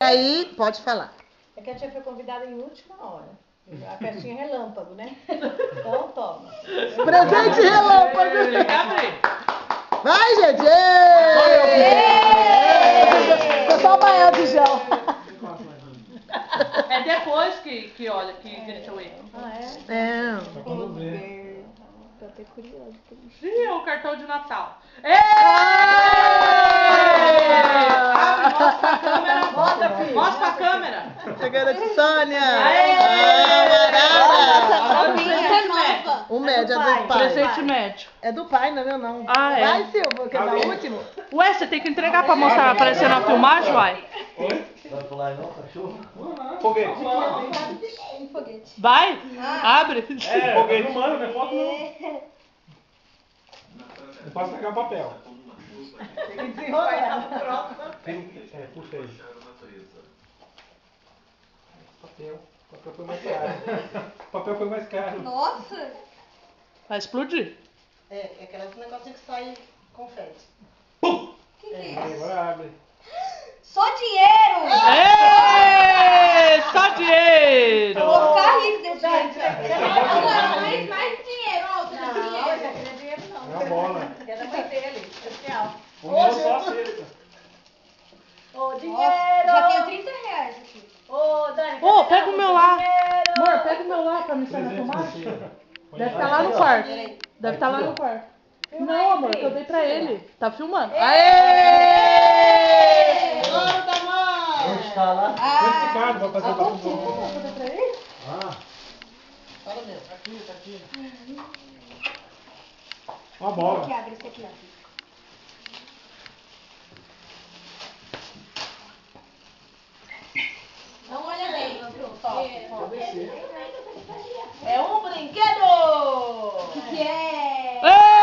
Aí, pode falar. É que a tia foi convidada em última hora. A festinha relâmpago, né? Então, toma. Presente relâmpago. Vai, gente. Foi só o Bael de João. É depois que olha, que grita o erro. Ah, é? É. Quando ver. Tô até curiosa. Sim, é o cartão de Natal. Abre, mostra pra câmera. Bota, filho. Mostra pra câmera. Chegando de Sônia. Presente médio. O médio é do pai. Presente médio. É do pai, não é meu não. Ah, é? Vai, Silvio, que é o último. Ué, você tem que entregar pra mostrar, aparecer na filmagem, uai. Oi? Vai pular aí não, cachorro? Foguete. Vai, abre. Foguete humano, não é foto não. Não posso tacar papel. Tem que desenrolar. Puxa aí. Papel foi mais caro. Papel foi mais caro. Nossa! Vai explodir. É aquele negocinho que sai confete. Que é isso? Agora abre. Só dinheiro! Êêêê! Só dinheiro! Eu vou ficar rico desse jeito. Mais dinheiro, ó, Não, dinheiro. esse aqui não é dinheiro, não. É uma bola. É da mãe dele, especial. O meu só a sexta. Ô, Nossa, dinheiro! já tenho 30 reais aqui. Ô, Dani, Ô, cadê pega o meu lá. dinheiro? Amor, pega o meu lá pra me sair na filmagem. Deve estar lá no quarto. Deve estar lá no quarto. Não, amor, que eu dei pra ele. Tá filmando. Aê! Ouro da mãe! Onde está lá? Esse cara vai fazer o papo bom. Ah, Fala meu, aqui, tá aqui. Uma bola. Aqui, abre esse aqui, ó. Não olha bem, Bruno. É um brinquedo! O que é? Êêêê!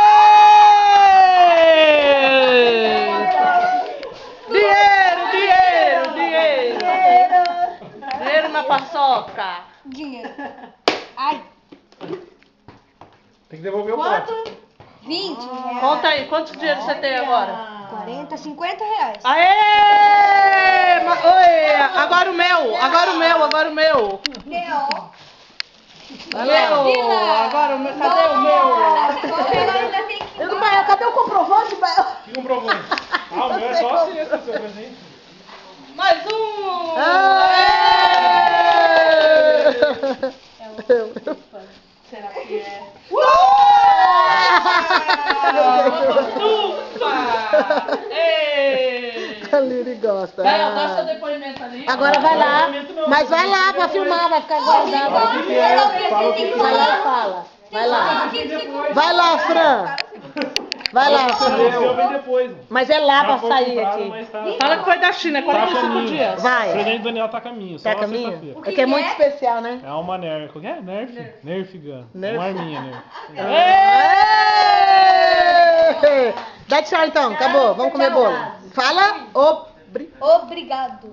Dinheiro, dinheiro, dinheiro. Dinheiro na paçoca. Dinheiro. Ai, Tem que devolver o pote. 20 reais. Conta aí, quantos dinheiro você tem agora? 40, 50 reais. Aê! Oi, agora o meu, agora o meu, agora o meu. Real. Meu, agora o meu, cadê o meu? Agora ainda tem que... Eu do Bael, cadê o comprovante, Bael? Que comprovante? Ah, o meu é só a sexta, seu presente. Mais um! Será que é? Ufa! Ei! A Liri gosta. Vai, dá seu depoimento ali. Agora vai lá, mas vai lá pra filmar, vai ficar guardado. Vai lá e fala. Vai lá. Vai lá, Fran. Vai lá, O Fran. seu vem depois. Mas é lá Já pra foi sair comprado, aqui. mas tá- Fala que foi da China, é Tá a 45 caminho. dias. O Vai. presente do Daniel tá a caminho, só Tá a na caminho? sexta-feira. É que é muito especial, né? É uma Nerf. O que é? Nerf? Nerf gun. Nerf. Uma arminha, Nerf. Êêêê! Dá tchau então, acabou. Vamos comer bolo. Fala. Obrigado.